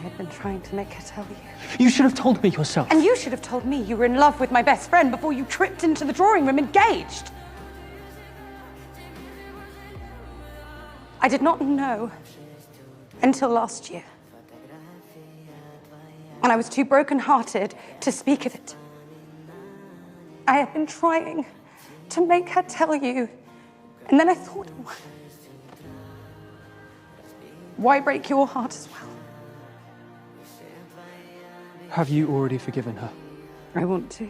had been trying to make her tell you. You should have told me yourself. And you should have told me you were in love with my best friend before you tripped into the drawing room engaged. I did not know until last year. And I was too broken-hearted to speak of it. I had been trying to make her tell you, and then I thought, why break your heart as well? Have you already forgiven her? I want to.